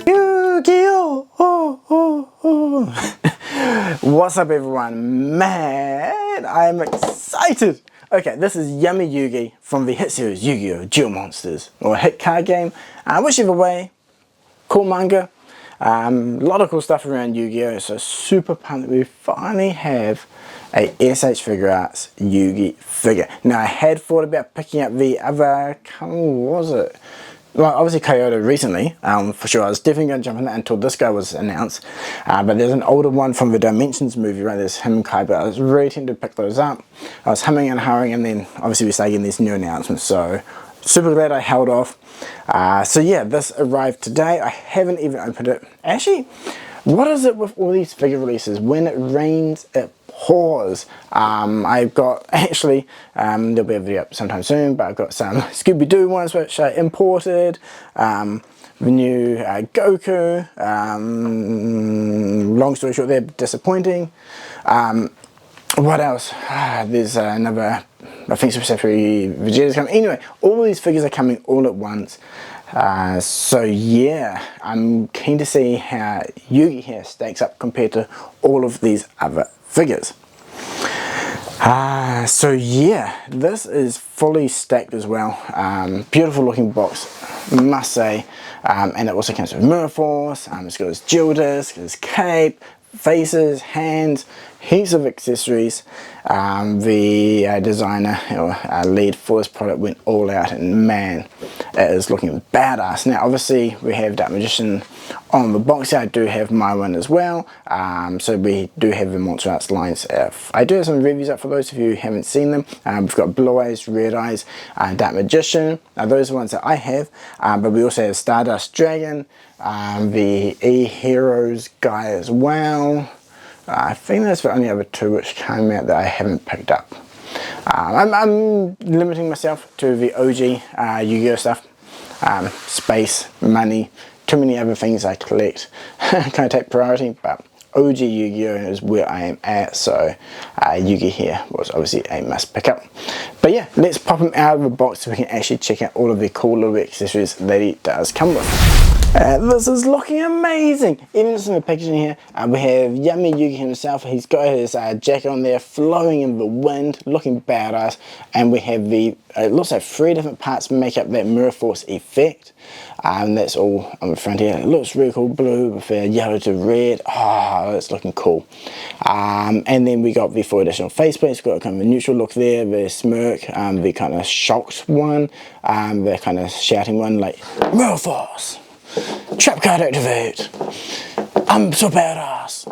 Yugioh! What's up everyone? Man, I'm excited! Okay, this is Yami Yugi from the hit series Yu-Gi-Oh! Duel Monsters, or a hit card game, whichever way. Cool manga. A lot of cool stuff around Yu-Gi-Oh! So super pumped that we finally have a S.H Figuarts Yugi figure. Now I had thought about picking up the other, what was it? Well, obviously Kyoto recently, for sure. I was definitely going to jump on that until this guy was announced. But there's an older one from the Dimensions movie, right? There's him and Kai, but I was really tempted to pick those up. I was humming and hurrying, and then obviously we started getting these new announcements. So super glad I held off. So yeah, this arrived today. I haven't even opened it. Actually, what is it with all these figure releases? When it rains, it pours. I've got, actually, there'll be a video up sometime soon, but I've got some Scooby-Doo ones which I imported. The new Goku. Long story short, they're disappointing. What else? There's another, I think specifically Vegeta's coming. Anyway, all of these figures are coming all at once. So yeah, I'm keen to see how Yugi here stacks up compared to all of these other figures. So yeah, this is fully stacked as well. Beautiful looking box, must say. And it also comes with Mirror Force. It's got his Jewel Disc, his cape, faces, hands, heaps of accessories. The designer or lead for this product went all out, and man, it is looking badass. Now obviously we have Dark Magician on the box here. I do have my one as well, so we do have the Monster Arts lines. I do have some reviews up for those of you who haven't seen them. We've got Blue Eyes, Red Eyes, Dark Magician. Those are the ones that I have, but we also have Stardust Dragon, the E-Heroes guy as well. I think that's the only other two which came out that I haven't picked up. I'm limiting myself to the OG Yu-Gi-Oh stuff. Space, money, too many other things I collect kind of take priority, but OG Yu-Gi-Oh is where I am at, so Yugi here was obviously a must pick up. But yeah, let's pop him out of the box so we can actually check out all of the cool little accessories that he does come with. This is looking amazing. Even just in the packaging here, we have Yami Yugi himself. He's got his jacket on there, flowing in the wind, looking badass. And we have the, it looks like 3 different parts make up that Mirror Force effect. That's all on the front here. It looks really cool, blue with yellow to red. Oh, that's looking cool. And then we got the 4 additional faceplates. Got kind of a neutral look there, the smirk, the kind of shocked one, the kind of shouting one like Mirror Force. Trap card activate. I'm so badass.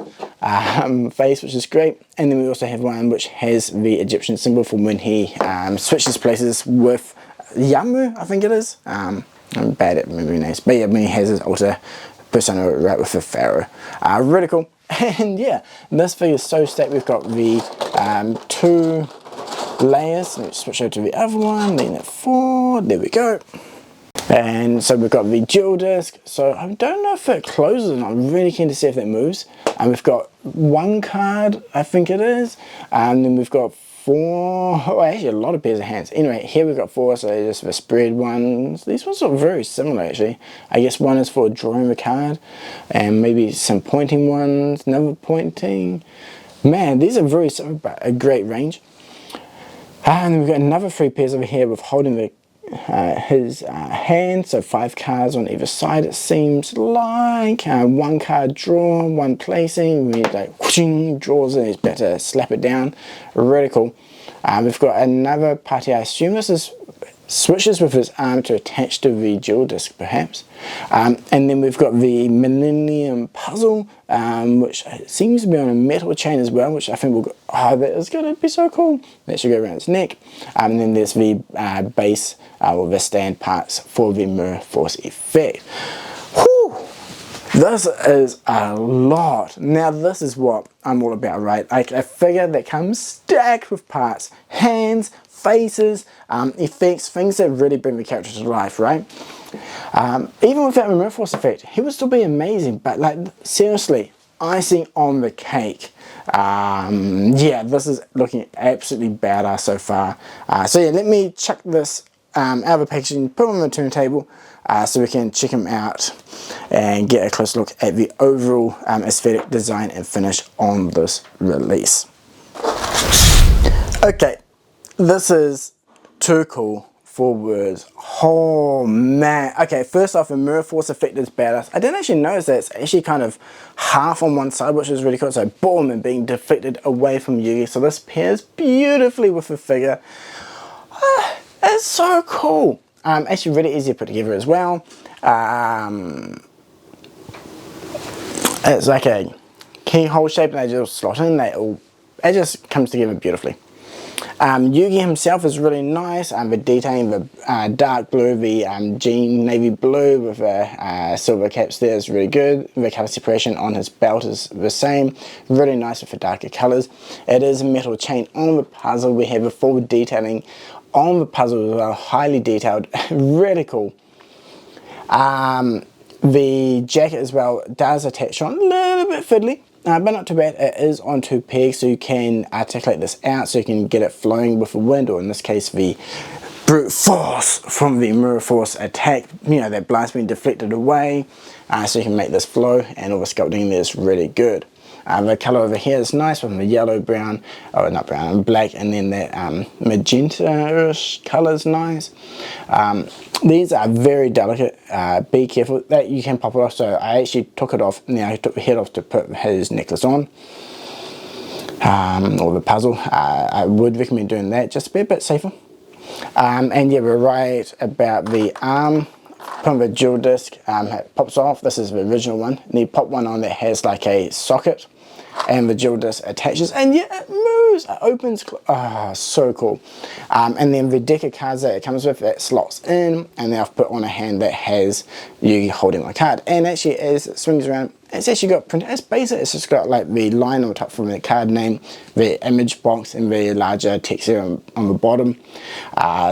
Face, which is great. And then we also have one which has the Egyptian symbol from when he switches places with Yamu, I think it is. I'm bad at remembering names, but yeah, when he has his alter persona right with the pharaoh. Really cool. And yeah, this figure is so stacked. We've got the 2 layers. Let's switch over to the other one. Lean it forward. There we go. And so we've got the Jewel Disc. So I don't know if it closes or not. I'm really keen to see if that moves. And we've got 1 card, I think it is. And then we've got 4, oh actually a lot of pairs of hands. Anyway, here we've got 4, so just the spread ones. These ones are very similar actually. I guess one is for drawing the card. And maybe some pointing ones, another pointing. Man, these are very similar, but a great range. And then we've got another 3 pairs over here with holding the his hand, so 5 cards on either side. It seems like 1 card draw, 1 placing. We like whooshing, draws it. He's better slap it down. Really cool. We've got another party. I assume this is switches with his arm to attach to the Jewel Disc, perhaps. And then we've got the Millennium Puzzle, which seems to be on a metal chain as well, which I think will go, oh, that is going to be so cool. That should go around his neck. And then there's the base or the stand parts for the Mirror Force effect. Whew! This is a lot. Now this is what I'm all about, right? Like a figure that comes stacked with parts, hands, faces, effects, things that really bring the character to life, right? Even without the Mirror Force effect, he would still be amazing, but like seriously, icing on the cake. Yeah, this is looking absolutely badass so far. So yeah, let me chuck this out of the packaging, put them on the turntable so we can check them out and get a close look at the overall aesthetic, design and finish on this release. Okay, this is too cool for words. Oh man. Okay, first off, the mirror force effect is badass. I didn't actually notice that it's actually kind of half on one side, which is really cool. So boom, and being deflected away from Yugi. So this pairs beautifully with the figure. It's so cool. Actually really easy to put together as well. It's like a keyhole shape and they just slot in. It just comes together beautifully. Yugi himself is really nice. The detailing, the dark blue, the jean navy blue with the silver caps there is really good. The colour separation on his belt is the same. Really nice with the darker colours. It is a metal chain on the puzzle. We have a full detailing on the puzzle as well. Highly detailed. Really cool. The jacket as well does attach on a little bit fiddly. But not too bad. It is on 2 pegs, so you can articulate this out so you can get it flowing with the wind, or in this case the brute force from the mirror force attack, you know, that blast being deflected away, so you can make this flow, and all the sculpting there is really good. The colour over here is nice from the yellow, brown, oh not brown, black, and then that magenta-ish colour is nice. These are very delicate. Be careful that you can pop it off. So I actually took it off. Now he took the head off to put his necklace on, or the puzzle. I would recommend doing that just to be a bit safer. And yeah, we're right about the arm. Put the jewel disc, it pops off. This is the original one. And you pop one on that has like a socket, and the jewel disc attaches, and yeah, it moves, it opens. Ah, oh, so cool. And then the deck of cards that it comes with, it slots in, and then I've put on a hand that has Yugi holding my card. And actually, as it swings around, it's actually got printed. It's basic. It's just got like the line on the top from the card name, the image box, and the larger text here on the bottom.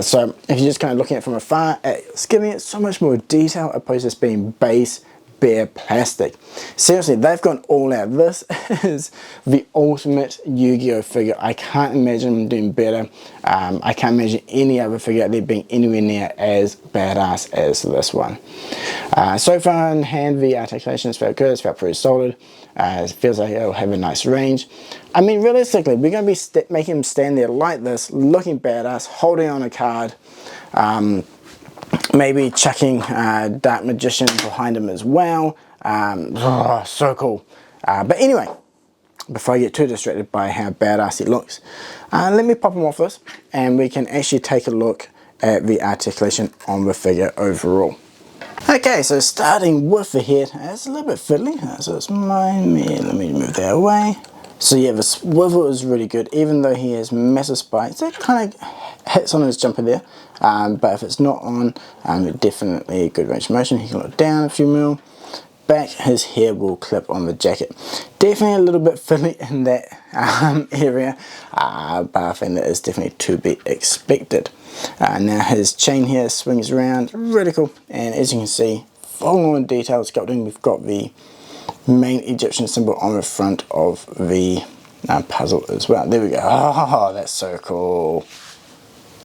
So if you're just kind of looking at it from afar, it's giving it so much more detail opposed to just being base bare plastic. Seriously, they've gone all out. This is the ultimate Yu-Gi-Oh figure. I can't imagine them doing better. I can't imagine any other figure out there being anywhere near as badass as this one. So far in hand, the articulation has felt good. It's felt pretty solid. It feels like it'll have a nice range. I mean, realistically, we're going to be making him stand there like this, looking badass, holding on a card. Maybe chucking Dark Magician behind him as well. Oh, so cool. But anyway, before I get too distracted by how badass he looks, let me pop him off this, and we can actually take a look at the articulation on the figure overall. Okay, so starting with the head, it's a little bit fiddly, so it's let me move that away. So yeah, the swivel is really good, even though he has massive spikes. It kind of hits on his jumper there, but if it's not on, definitely a good range of motion. He can look down a few mil. Back, his hair will clip on the jacket. Definitely a little bit fiddly in that area, but I think that is definitely to be expected. Now his chain here swings around, really cool, and as you can see, full on detailed sculpting. We've got the main Egyptian symbol on the front of the puzzle as well. There we go. Oh, that's so cool.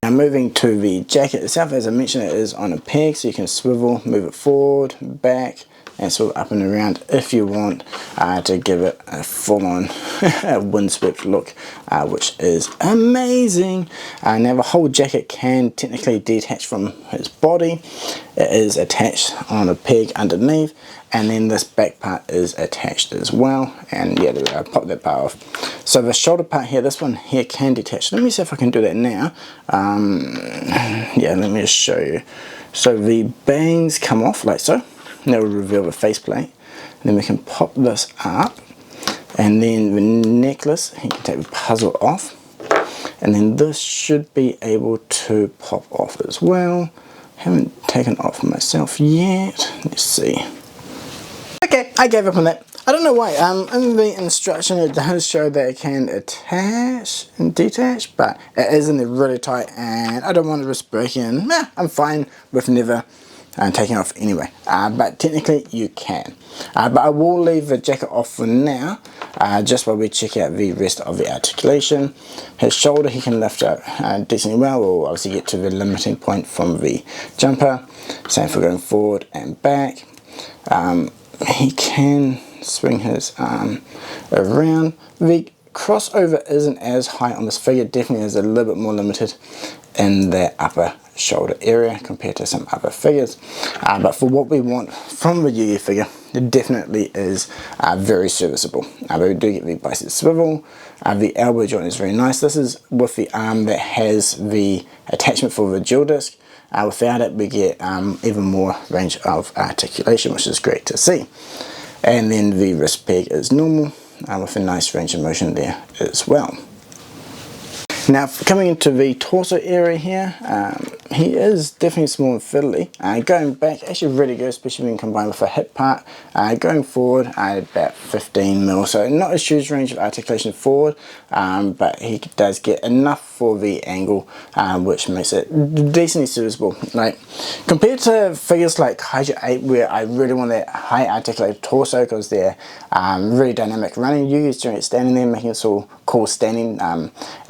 Now moving to the jacket itself, as I mentioned, it is on a peg, so you can swivel, move it forward, back, and swivel up and around if you want to give it a full-on windswept look, which is amazing. Now the whole jacket can technically detach from his body. It is attached on a peg underneath, and then this back part is attached as well, and yeah, there we go, pop that part off. So the shoulder part here, this one here can detach. Let me see if I can do that now. Yeah, let me just show you. So the bangs come off like so. That will reveal the faceplate. Then we can pop this up, and then the necklace, you can take the puzzle off, and then this should be able to pop off as well. Haven't taken it off myself yet. Let's see. Okay, I gave up on that. I don't know why. In the instruction it does show that it can attach and detach, but it is in there really tight, and I don't want to risk breaking. I'm fine with never and taking off anyway, but technically you can. But I will leave the jacket off for now, just while we check out the rest of the articulation. His shoulder he can lift up decently well. We'll obviously get to the limiting point from the jumper. Same for going forward and back. He can swing his arm around. The crossover isn't as high on this figure, definitely is a little bit more limited in the upper shoulder area compared to some other figures, but for what we want from the Yugi figure, it definitely is very serviceable. We do get the bicep swivel, the elbow joint is very nice. This is with the arm that has the attachment for the dual disc. Without it we get even more range of articulation, which is great to see. And then the wrist peg is normal, with a nice range of motion there as well. Now coming into the torso area here, he is definitely small and fiddly. Going back, actually really good, especially when combined with a hip part. Going forward, about 15 mil, so not a huge range of articulation forward, but he does get enough for the angle, which makes it decently serviceable. Like compared to figures like Kaiju 8, where I really want that high articulated torso because they're really dynamic running, Yugi's doing it standing there, making it all cool standing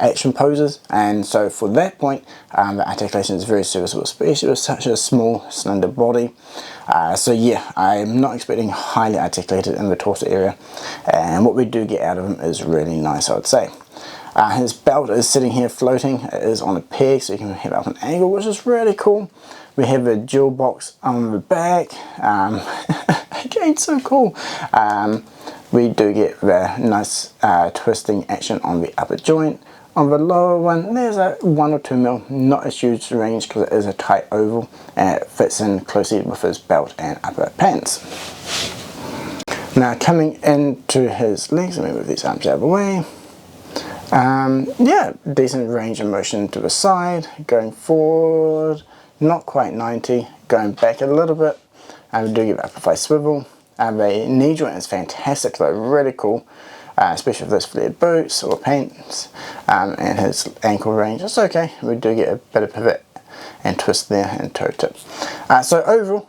action poses, and so for that point the articulation is very serviceable, especially with such a small slender body. So yeah, I'm not expecting highly articulated in the torso area, and what we do get out of him is really nice, I would say. His belt is sitting here floating, it is on a peg, so you can have it up an angle, which is really cool. We have a jewel box on the back, again so cool. We do get the nice twisting action on the upper joint. On the lower one, there's a 1 or 2 mil, not a huge range because it is a tight oval and it fits in closely with his belt and upper pants. Now coming into his legs, let me move these arms out of the way. Yeah, decent range of motion to the side, going forward, not quite 90, going back a little bit, and we do get upper thigh swivel. The knee joint is fantastic, though, really cool, especially with those flared boots or pants, and his ankle range, it's okay, we do get a bit of pivot and twist there and toe tip. So overall,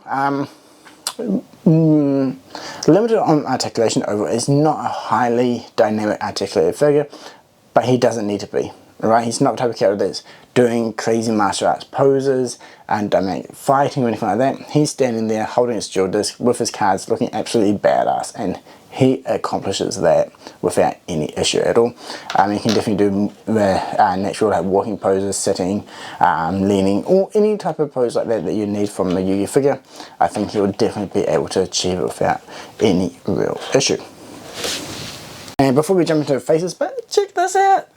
limited on articulation overall. Is not a highly dynamic articulated figure, but he doesn't need to be, right? He's not the type of character that's doing crazy martial arts poses and dynamic fighting or anything like that. He's standing there holding his dual disc with his cards looking absolutely badass, and he accomplishes that without any issue at all. You can definitely do the natural like walking poses, sitting, leaning, or any type of pose like that that you need from the Yugi figure. I think he will definitely be able to achieve it without any real issue. And before we jump into the faces, but check this out.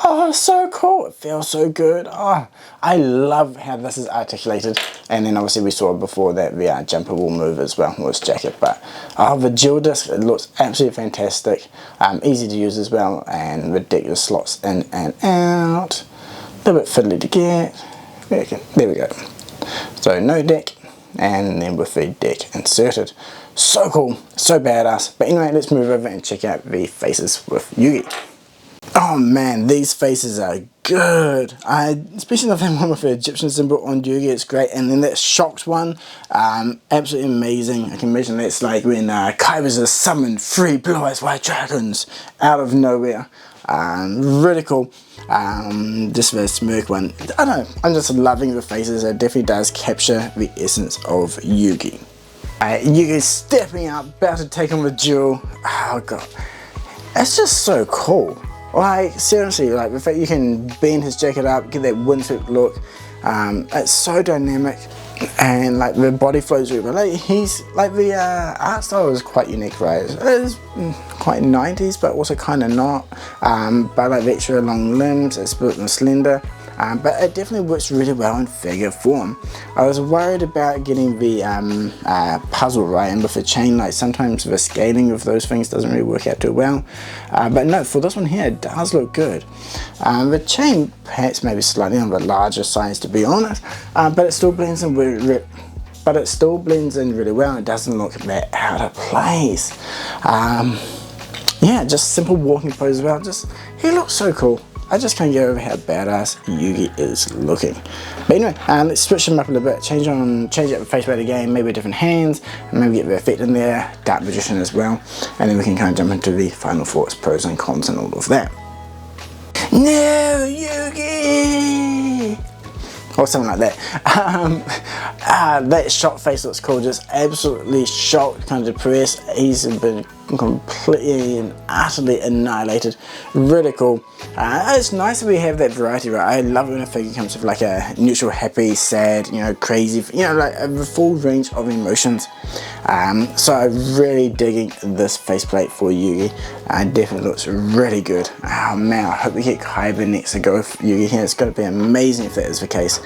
Oh, so cool. It feels so good. Oh, I love how this is articulated. And then obviously we saw before that the jumper will move as well with his jacket. But the dual disc, it looks absolutely fantastic. Easy to use as well. And the deck just slots in and out. A little bit fiddly to get. There we go. So no deck. And then with the deck inserted. So cool, so badass. But anyway, let's move over and check out the faces with Yugi. Oh man, these faces are good. Especially the one with the Egyptian symbol on Yugi, it's great. And then that shocked one, absolutely amazing. I can imagine that's like when Kaiba's summoned 3 blue-eyed white dragons out of nowhere. Really cool. Just the smirk one. I don't know, I'm just loving the faces. It definitely does capture the essence of Yugi. Yugi's stepping up, about to take on the duel. Oh god, it's just so cool. Like seriously, like the fact you can bend his jacket up, get that windswept look. It's so dynamic, and like the body flows really well. Like he's like the art style is quite unique, right? It is quite 90s, but also kind of not. But like the extra long limbs, it's built and slender. But it definitely works really well in figure form. I was worried about getting the puzzle right, and with the chain, like sometimes the scaling of those things doesn't really work out too well. But no, for this one here, it does look good. The chain perhaps maybe slightly on the larger size, to be honest, but it still blends in really well. It doesn't look that out of place. Yeah, just simple walking pose as well. He looks so cool. I just can't get over how badass Yugi is looking. But anyway, let's switch him up a little bit, change up the faceplate again, maybe different hands, and maybe get the effect in there, Dark Magician as well, and then we can kind of jump into the final thoughts, pros and cons and all of that. No, Yugi! Or something like that. That shocked face looks cool, just absolutely shocked, kind of depressed. He's been completely and utterly annihilated. Really cool. It's nice that we have that variety, right? I love it when a figure comes with like a neutral, happy, sad, you know, crazy, you know, like a full range of emotions. So I'm really digging this faceplate for Yugi. Definitely looks really good. Oh man, I hope we get Kaiba next to go with Yugi here. It's going to be amazing if that is the case.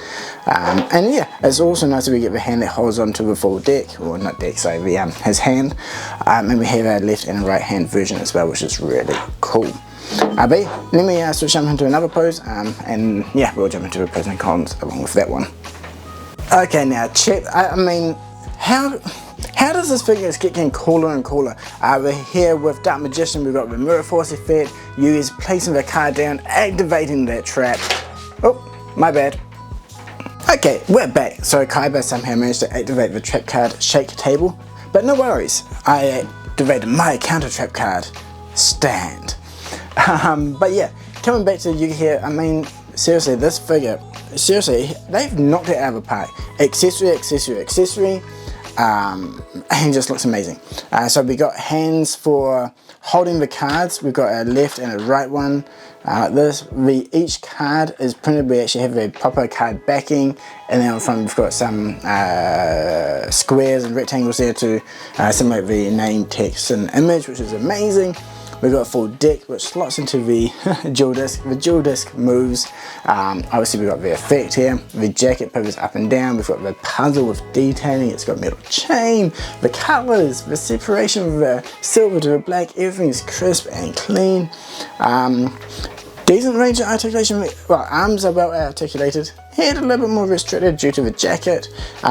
And yeah, it's also nice that we get the hand that holds onto the full deck, or not deck, sorry, his hand. And we have a left and a right hand version as well, which is really cool. But yeah, let me switch jump into another pose, and yeah, we'll jump into the pros and cons along with that one. Okay, now check, I mean, how does this figure keep getting cooler and cooler? We're here with Dark Magician, we've got the Mirror Force effect, Yugi's placing the card down, activating that trap. Oh, my bad. Okay, we're back. So Kaiba somehow managed to activate the trap card Shake Table, but no worries, I activated my counter trap card, Stand. But yeah, coming back to Yugi here, I mean, seriously, this figure, seriously, they've knocked it out of the park. Accessory, accessory, accessory, and just looks amazing. So we got hands for holding the cards. We've got a left and a right one, like this. Each card is printed. We actually have a proper card backing, and then on front we've got some squares and rectangles there to simulate the name, text, and image, which is amazing. We've got a full deck which slots into the dual disc. The dual disc moves. Obviously we've got the effect here. The jacket pivots up and down. We've got the puzzle with detailing. It's got metal chain. The colours, the separation of the silver to the black. Everything's crisp and clean. Decent range of articulation. Well, arms are well articulated. Head a little bit more restricted due to the jacket.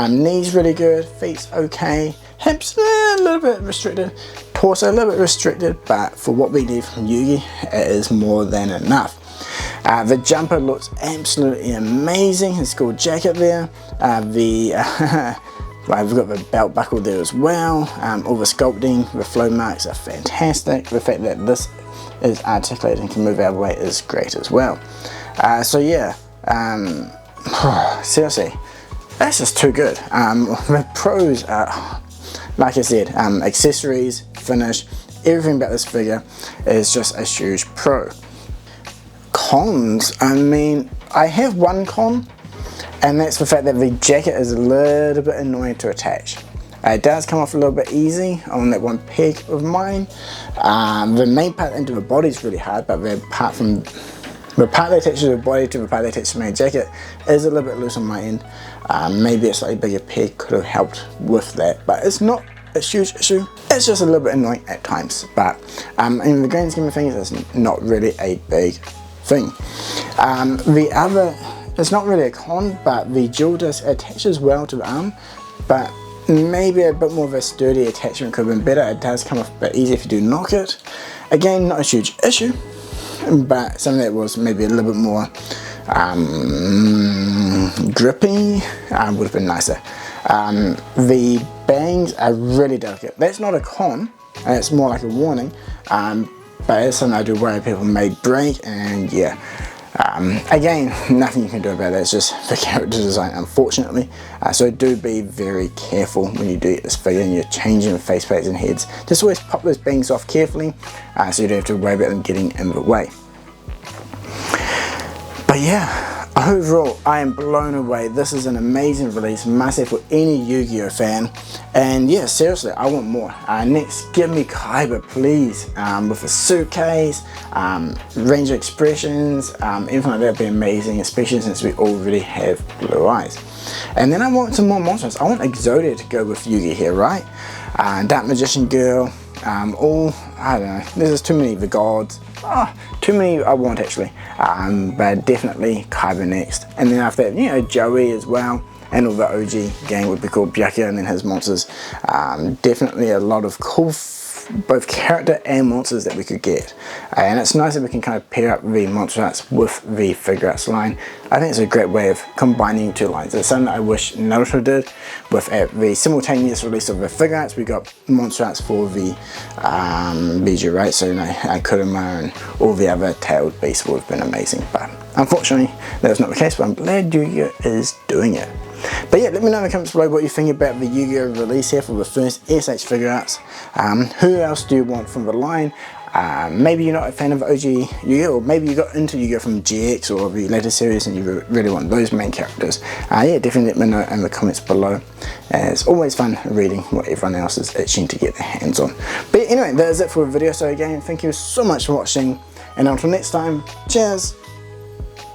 Knees really good. Feet's okay. Hips a little bit restricted. Torso a little bit restricted, but for what we need from Yugi, it is more than enough. The jumper looks absolutely amazing. His cool jacket there. We've got the belt buckle there as well. All the sculpting, the flow marks are fantastic. The fact that this is articulated and can move out of the way is great as well. So yeah, seriously, that's just too good. The pros are, like I said, accessories, finish, everything about this figure is just a huge pro. Cons, I mean, I have one con, and that's the fact that the jacket is a little bit annoying to attach. It does come off a little bit easy on that one peg of mine. The main part into the body is really hard, but the part that attaches the body to the part that attaches the main jacket is a little bit loose on my end. Maybe a slightly bigger peg could have helped with that, but it's not a huge issue. It's just a little bit annoying at times, but in the grand scheme of things, it's not really a big thing. It's not really a con, but the dual disc attaches well to the arm, but maybe a bit more of a sturdy attachment could have been better. It does come off a bit easier if you do knock it. Again, not a huge issue, but something that was maybe a little bit more grippy would have been nicer. The bangs are really delicate. That's not a con, and it's more like a warning, but it's something I do worry people may break, and yeah. Again, nothing you can do about that. It's just the character design, unfortunately. So do be very careful when you do get this figure and you're changing the faceplates and heads. Just always pop those bangs off carefully, so you don't have to worry about them getting in the way. But yeah, overall, I am blown away. This is an amazing release, must have for any Yu-Gi-Oh fan. And yeah, seriously, I want more. Next, give me Kaiba, please, with a suitcase, range of expressions, anything like that would be amazing, especially since we already have blue eyes. And then I want some more monsters. I want Exodia to go with Yugi here, right? Dark Magician Girl, I don't know, there's just too many of the gods. Too many I want actually, but definitely Kaiba next. And then after that, you know, Joey as well, and all the OG gang would be called Byakuya and then his monsters. Definitely a lot of cool both character and monsters that we could get. And it's nice that we can kind of pair up the monster arts with the Figuarts line. I think it's a great way of combining two lines. It's something that I wish Naruto did. With the simultaneous release of the Figuarts, we got monster arts for the Biju, right? So, you know, Kurama and all the other tailed beasts would have been amazing. But unfortunately, that was not the case, but I'm glad Yu-Gi-Oh! Is doing it. But yeah, let me know in the comments below what you think about the Yu-Gi-Oh! Release here for the first S.H Figuarts. Who else do you want from the line? Maybe you're not a fan of OG Yu-Gi-Oh! Or maybe you got into Yu-Gi-Oh! From GX or the later series and you really want those main characters. Yeah, definitely let me know in the comments below. It's always fun reading what everyone else is itching to get their hands on. But anyway, that is it for the video. So again, thank you so much for watching, and until next time, cheers!